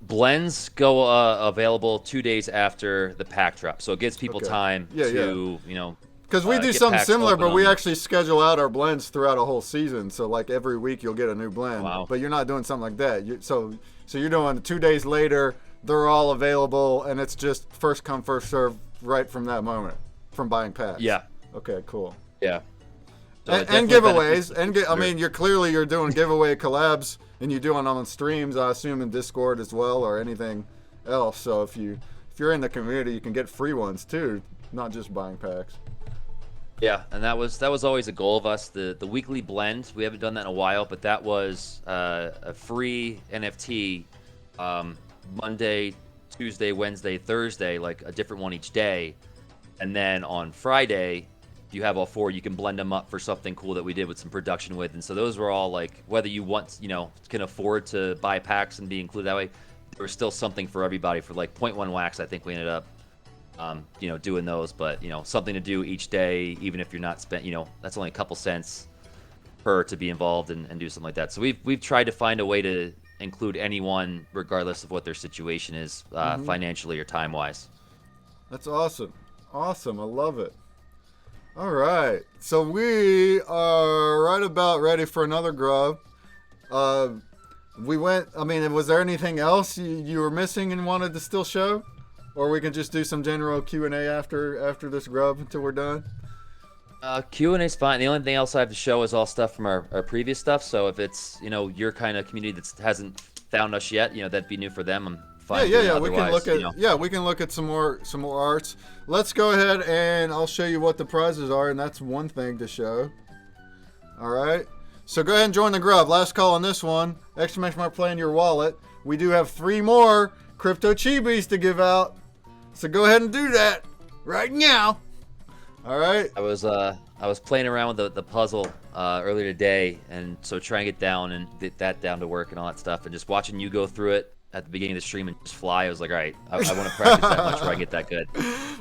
Blends go available 2 days after the pack drop, so it gives people Okay. time Yeah, to, you know, because we do get something packs, similar, open but we them. actually schedule out our blends throughout a whole season. So like every week you'll get a new blend. Wow. But you're not doing something like that. So you're doing 2 days later. They're all available, and it's just first come first serve right from that moment from buying packs. Yeah, Okay. Cool. yeah. So it And definitely giveaways. benefits I mean, you're doing giveaway collabs, and you're doing them on streams. I assume in Discord as well, or anything else. So if you're in the community, you can get free ones too, not just buying packs. Yeah, and that was always a goal of us. The weekly blend, we haven't done that in a while, but that was a free NFT, Monday, Tuesday, Wednesday, Thursday, like a different one each day, and then on Friday, if you have all four, you can blend them up for something cool that we did with some production with. And so those were all like, whether you want, can afford to buy packs and be included that way, there was still something for everybody. For like 0.1 wax, I think we ended up doing those, but something to do each day, even if you're not spent, that's only a couple cents per to be involved and do something like that. So we've tried to find a way to include anyone regardless of what their situation is, financially or time wise. That's awesome. Awesome. I love it. All right. So we are right about ready for another grub. Was there anything else you were missing and wanted to still show? Or we can just do some general Q&A after this grub until we're done? Q&A's fine. The only thing else I have to show is all stuff from our previous stuff. So if it's, your kind of community that hasn't found us yet, that'd be new for them. I'm fine. Yeah. We can look at we can look at some more arts. Let's go ahead and I'll show you what the prizes are, and that's one thing to show. All right. So go ahead and join the grub. Last call on this one. Exclamation mark play in your wallet. We do have 3 more Crypto Chibis to give out. So go ahead and do that right now. All right. I was playing around with the puzzle earlier today, and so trying to get down and get that down to work and all that stuff, and just watching you go through it at the beginning of the stream and just fly. I was like, all right, I want to practice that much before I get that good.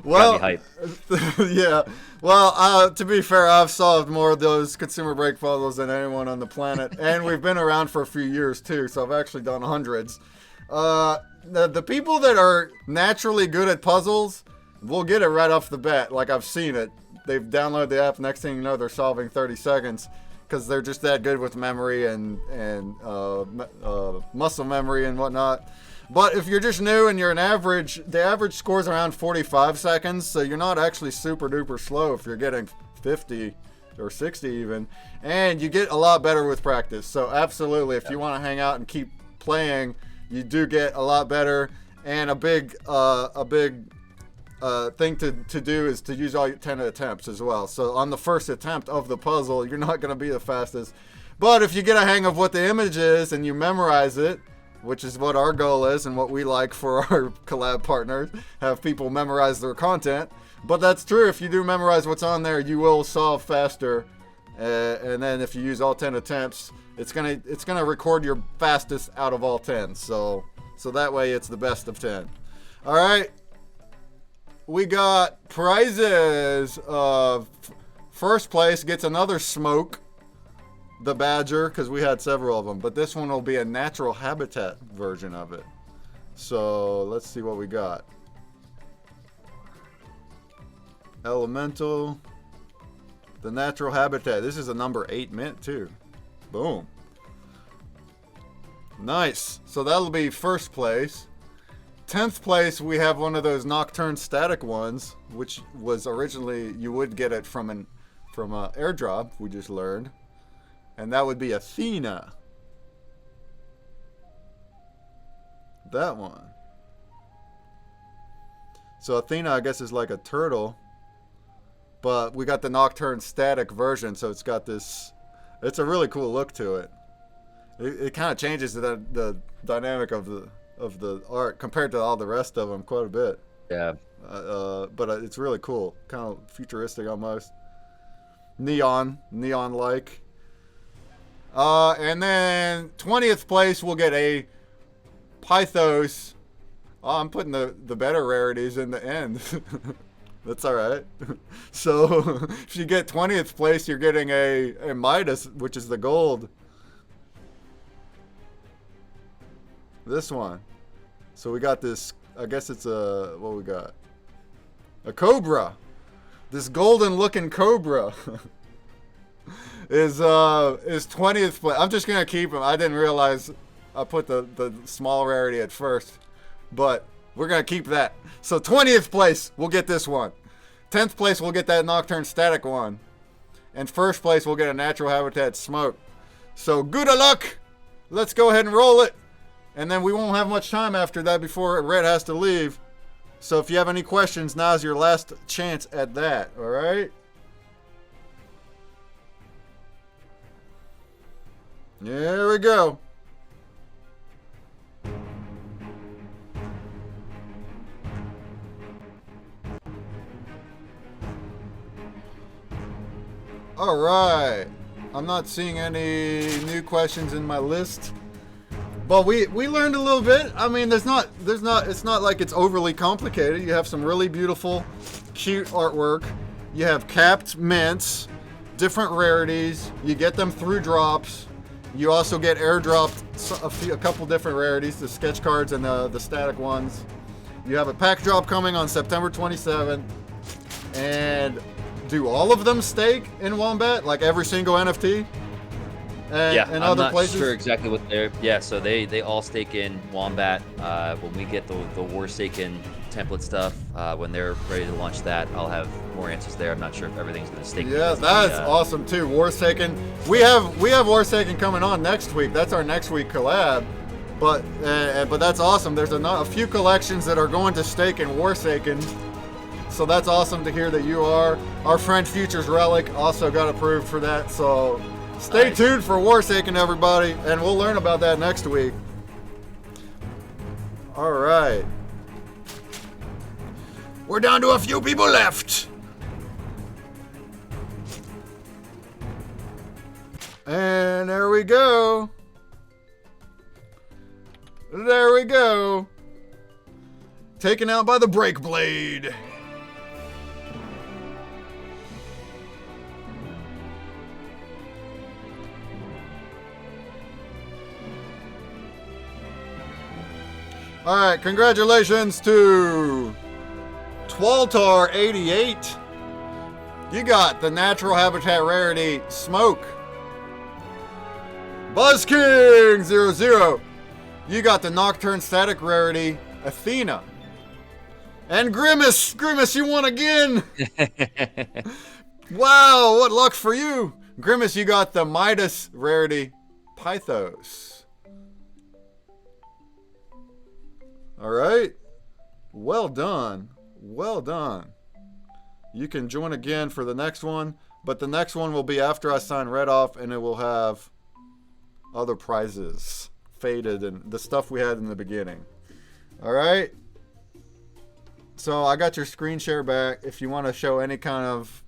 Well, got me hyped. Yeah. Well, to be fair, I've solved more of those ConsumerBreak puzzles than anyone on the planet, and we've been around for a few years too, so I've actually done hundreds. The people that are naturally good at puzzles will get it right off the bat. Like, I've seen it. They've downloaded the app. Next thing you know, they're solving 30 seconds because they're just that good with memory and muscle memory and whatnot. But if you're just new and you're the average score's around 45 seconds, so you're not actually super duper slow if you're getting 50 or 60 even, and you get a lot better with practice. So absolutely, if you want to hang out and keep playing, you do get a lot better. And a big thing to do is to use all your 10 attempts as well. So on the first attempt of the puzzle, you're not going to be the fastest. But if you get a hang of what the image is and you memorize it, which is what our goal is and what we like for our collab partners, have people memorize their content. But that's true. If you do memorize what's on there, you will solve faster. And then if you use all 10 attempts, it's gonna record your fastest out of all 10. So that way it's the best of 10. All right. We got prizes. First place gets another smoke, the badger, because we had several of them. But this one will be a natural habitat version of it. So let's see what we got. Elemental. The natural habitat. This is a number 8 mint too. Boom. Nice. So that'll be first place. 10th place, we have one of those nocturne static ones, which was originally, you would get it from an airdrop, we just learned. And that would be Athena. That one. So Athena, I guess, is like a turtle. But we got the nocturne static version, so it's got this, it's a really cool look to it. It kind of changes the dynamic of the art compared to all the rest of them quite a bit. Yeah. But it's really cool, kind of futuristic almost, neon-like. And then 20th place we'll get a Pythos. Oh, I'm putting the better rarities in the end. That's all right. So if you get 20th place, you're getting a Midas, which is the gold. This one. So we got this. I guess it's what we got? A cobra. This golden looking cobra is 20th place. I'm just gonna keep him. I didn't realize I put the small rarity at first, but we're gonna keep that. So 20th place, we'll get this one. 10th place, we'll get that Nocturne Static one. And first place, we'll get a Natural Habitat Smoke. So good luck. Let's go ahead and roll it. And then we won't have much time after that before Rhett has to leave. So if you have any questions, now's your last chance at that. All right? There we go. All right. I'm not seeing any new questions in my list. But we learned a little bit. I mean, it's not like it's overly complicated. You have some really beautiful, cute artwork. You have capped mints, different rarities. You get them through drops. You also get airdropped a couple different rarities, the sketch cards and the static ones. You have a pack drop coming on September 27th. And do all of them stake in Wombat, like every single NFT? And I'm other not places? sure exactly what they're. Yeah, so they all stake in Wombat. When we get the Warsaken template stuff, when they're ready to launch that, I'll have more answers there. I'm not sure if everything's going to stake. Yeah, that's awesome too. Warsaken. We have Warsaken coming on next week. That's our next week collab. But that's awesome. There's a few collections that are going to stake in Warsaken. So that's awesome to hear that you are. Our friend Futures Relic also got approved for that. So stay tuned for Warsaken, everybody, and we'll learn about that next week. All right. We're down to a few people left. And there we go. There we go. Taken out by the Break Blade. All right, congratulations to Twaltar88. You got the Natural Habitat Rarity Smoke. BuzzKing00. You got the Nocturne Static Rarity Athena. And Grimace, you won again. Wow, what luck for you. Grimace, you got the Midas Rarity Pythos. All right. Well done. Well done. You can join again for the next one, but the next one will be after I sign Rhett off, and it will have other prizes, faded, and the stuff we had in the beginning. All right. So I got your screen share back. If you want to show any kind of,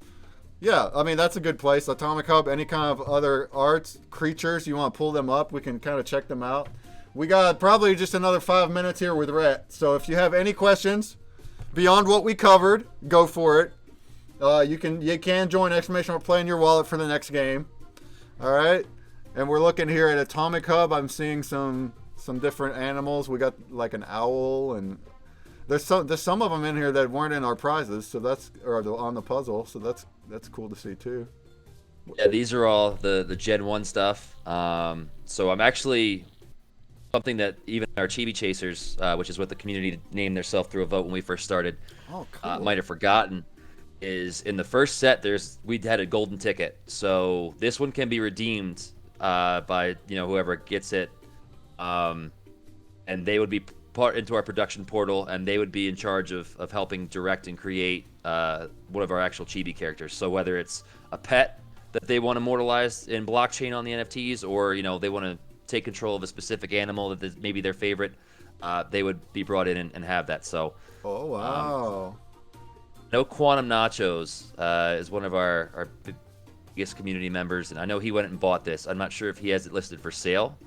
yeah, I mean, that's a good place. Atomic Hub, any kind of other arts, creatures, you want to pull them up, we can kind of check them out. We got probably just another 5 minutes here with Rhett. So if you have any questions beyond what we covered, go for it. You can join !play in your wallet for the next game. All right. And we're looking here at Atomic Hub. I'm seeing some different animals. We got like an owl, and there's some of them in here that weren't in our prizes. So that's on the puzzle. So that's cool to see too. Yeah, these are all the Gen 1 stuff. So I'm actually something that even our Chibi Chasers, which is what the community named themselves through a vote when we first started, might have forgotten, is in the first set we had a golden ticket. So this one can be redeemed by whoever gets it, and they would be part into our production portal, and they would be in charge of helping direct and create one of our actual Chibi characters. So whether it's a pet that they want immortalized in blockchain on the NFTs, or they want to take control of a specific animal that is maybe their favorite, they would be brought in and have that. So oh wow. No Quantum Nachos is one of our biggest community members, and I know he went and bought this. I'm not sure if he has it listed for sale,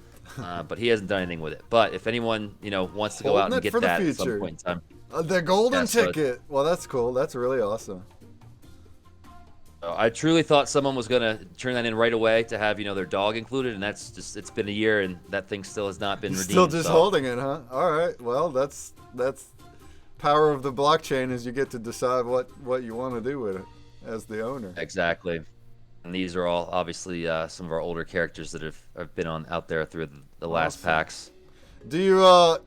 but he hasn't done anything with it. But if anyone wants to go out and get that at some point in time, the golden ticket. Well, that's cool. That's really awesome. I truly thought someone was gonna turn that in right away to have their dog included, and that's just it's been a year and that thing still has not been You're redeemed. still just so. holding it, huh? All right. Well, that's power of the blockchain is you get to decide what you want to do with it as the owner. Exactly. And these are all obviously some of our older characters that have been out there through the last Awesome. packs. Do you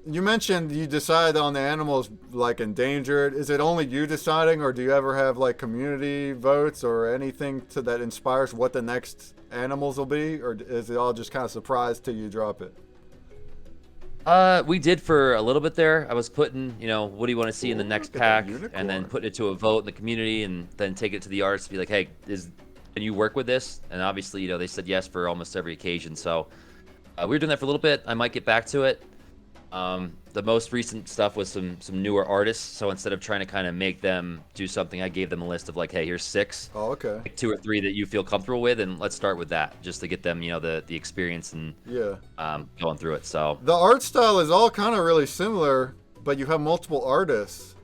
you mentioned you decide on the animals like endangered. Is it only you deciding, or do you ever have like community votes or anything that inspires what the next animals will be, or is it all just kind of surprise till you drop it? We did for a little bit there. I was putting, what do you want to see in the next Look at that pack, and then unicorn. putting it to a vote in the community, and then take it to the artists to be like, hey, can you work with this? And obviously, they said yes for almost every occasion. So we were doing that for a little bit. I might get back to it. The most recent stuff was some newer artists. So instead of trying to kind of make them do something, I gave them a list of like, hey, here's 6. Oh, okay. Like 2 or 3 that you feel comfortable with, and let's start with that, just to get them, the experience and Yeah. going through it. So The art style is all kind of really similar, but you have multiple artists.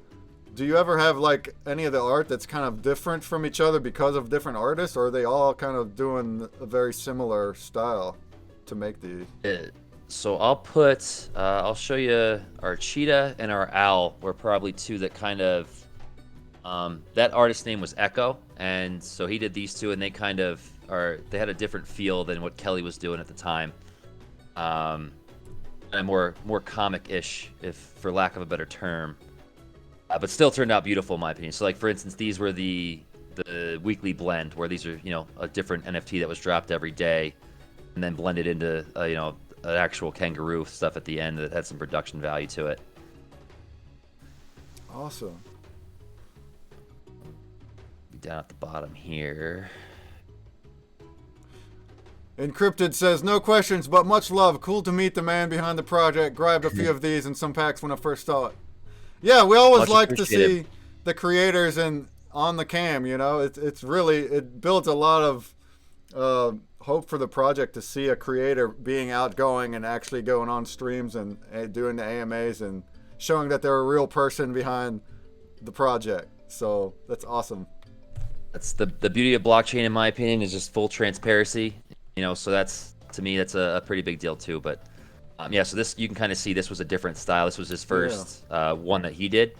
Do you ever have like any of the art that's kind of different from each other because of different artists, or are they all kind of doing a very similar style to make these? So I'll show you our cheetah and our owl were probably 2 that kind of, that artist's name was Echo, and so he did these 2, and they kind of they had a different feel than what Kelly was doing at the time, and more comic-ish, if for lack of a better term, but still turned out beautiful in my opinion. So like for instance, these were the weekly blend, where these are a different NFT that was dropped every day, and then blended into an actual kangaroo stuff at the end that had some production value to it. Awesome. Down at the bottom here. Encrypted says, no questions, but much love. Cool to meet the man behind the project. Grabbed a few of these in some packs when I first saw it. Yeah, we always Much like to appreciated. see the creators on the cam, It's really, it builds a lot of hope for the project to see a creator being outgoing and actually going on streams and doing the AMAs and showing that they're a real person behind the project. So that's awesome. That's the beauty of blockchain, in my opinion, is just full transparency. So that's, to me, that's a pretty big deal too. But yeah, so this, you can kind of see this was a different style. This was his first one that he did,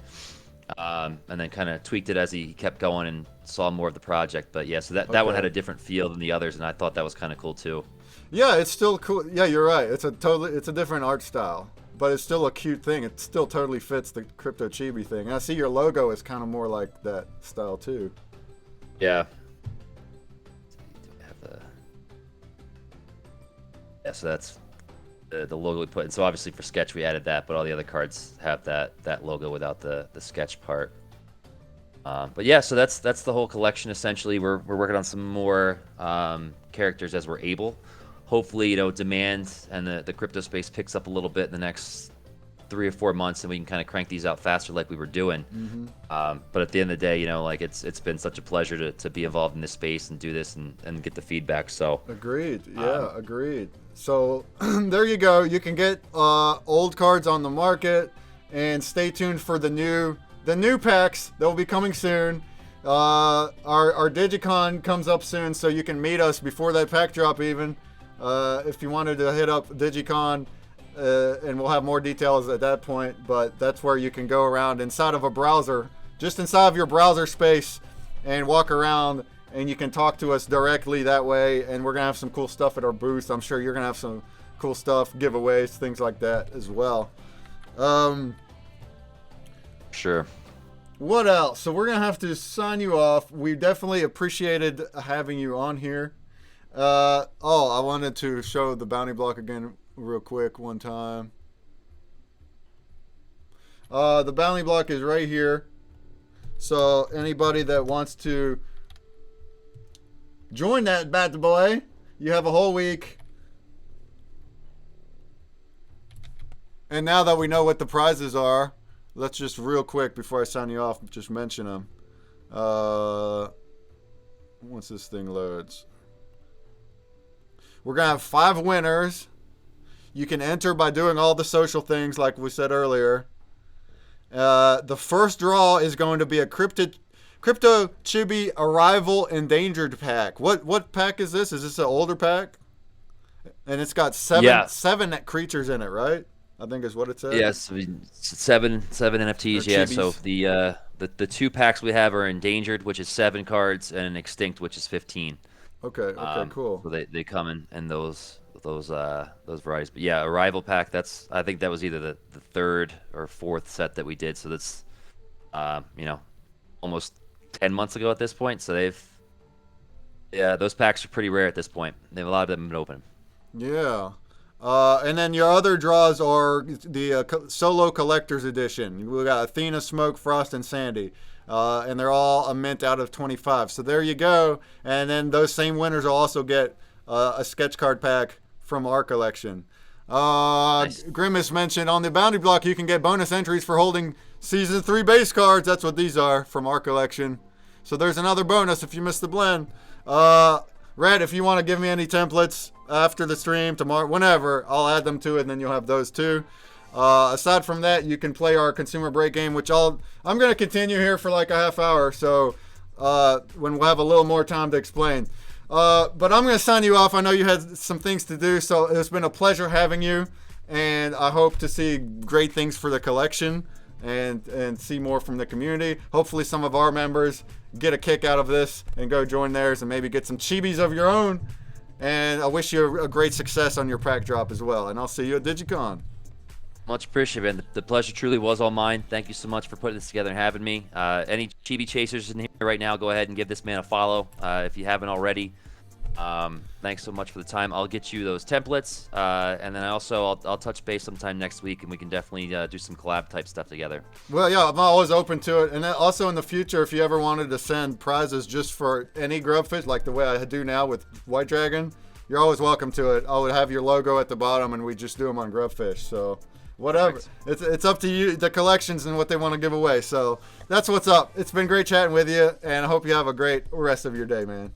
and then kind of tweaked it as he kept going and saw more of the project. But yeah, so that one Okay. had a different feel than the others, and I thought that was kind of cool too. Yeah, it's still cool. Yeah, you're right. It's a different art style, but it's still a cute thing. It still totally fits the Crypto Chibi thing. And I see your logo is kind of more like that style too. Yeah. Yeah, so that's the logo we put in. So obviously for Sketch we added that, but all the other cards have that logo without the Sketch part. But yeah, so that's the whole collection essentially. We're working on some more characters as we're able. Hopefully, demand and the crypto space picks up a little bit in the next 3 or 4 months, and we can kind of crank these out faster like we were doing. But at the end of the day, like it's been such a pleasure to be involved in this space and do this and get the feedback. So Agreed. Yeah, agreed. So there you go. You can get old cards on the market, and stay tuned for the new packs that will be coming soon. Our Digicon comes up soon, so you can meet us before that pack drop even. If you wanted to hit up Digicon, and we'll have more details at that point, but that's where you can go around inside of a browser, just inside of your browser space, and walk around, and you can talk to us directly that way. And we're gonna have some cool stuff at our booth. I'm sure you're gonna have some cool stuff, giveaways, things like that as well. sure. What else? So we're gonna have to sign you off. We definitely appreciated having you on here. I wanted to show the bounty block again real quick one time. The bounty block is right here. So anybody that wants to join that bad boy, you have a whole week. And now that we know what the prizes are, let's just real quick before I sign you off, just mention them. Once this thing loads. We're going to have 5 winners. You can enter by doing all the social things like we said earlier. The first draw is going to be a Crypto Crypto Chibi Arrival Endangered pack. What pack is this? Is this an older pack? And it's got seven creatures in it, right? I think is what it says. Yes, seven NFTs. Yeah, so the 2 packs we have are endangered, which is 7 cards, and extinct, which is 15. Okay, cool. So they come in those varieties. But yeah, Arrival pack. I think that was either the 3rd or 4th set that we did. So that's almost 10 months ago at this point. So those packs are pretty rare at this point. A lot of them have been open. Yeah. And then your other draws are the Solo Collector's Edition. We got Athena, Smoke, Frost, and Sandy. And they're all a mint out of 25. So there you go. And then those same winners will also get a sketch card pack from our collection. Nice. Grimace mentioned on the bounty block you can get bonus entries for holding Season 3 base cards. That's what these are from our collection. So there's another bonus if you missed the blend. Rhett, if you want to give me any templates after the stream, tomorrow, whenever, I'll add them to it, and then you'll have those too. Aside from that, you can play our consumer break game, which I'm going to continue here for like a half hour, so when we'll have a little more time to explain. But I'm going to sign you off. I know you had some things to do, so it's been a pleasure having you, and I hope to see great things for the collection and see more from the community. Hopefully some of our members get a kick out of this and go join theirs and maybe get some chibis of your own. And I wish you a great success on your pack drop as well. And I'll see you at DigiCon. Much appreciated, man. The pleasure truly was all mine. Thank you so much for putting this together and having me. Any chibi chasers in here right now, go ahead and give this man a follow if you haven't already. Thanks so much for the time. I'll get you those templates, and then I'll touch base sometime next week, and we can definitely do some collab type stuff together. Well, yeah, I'm always open to it. And then also in the future, if you ever wanted to send prizes just for any grubfish, like the way I do now with White Dragon, you're always welcome to it. I would have your logo at the bottom, and we just do them on grubfish. So whatever, it's up to you, the collections and what they want to give away. So that's what's up. It's been great chatting with you, and I hope you have a great rest of your day, man.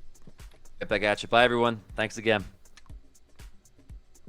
Get back at you. Bye, everyone. Thanks again.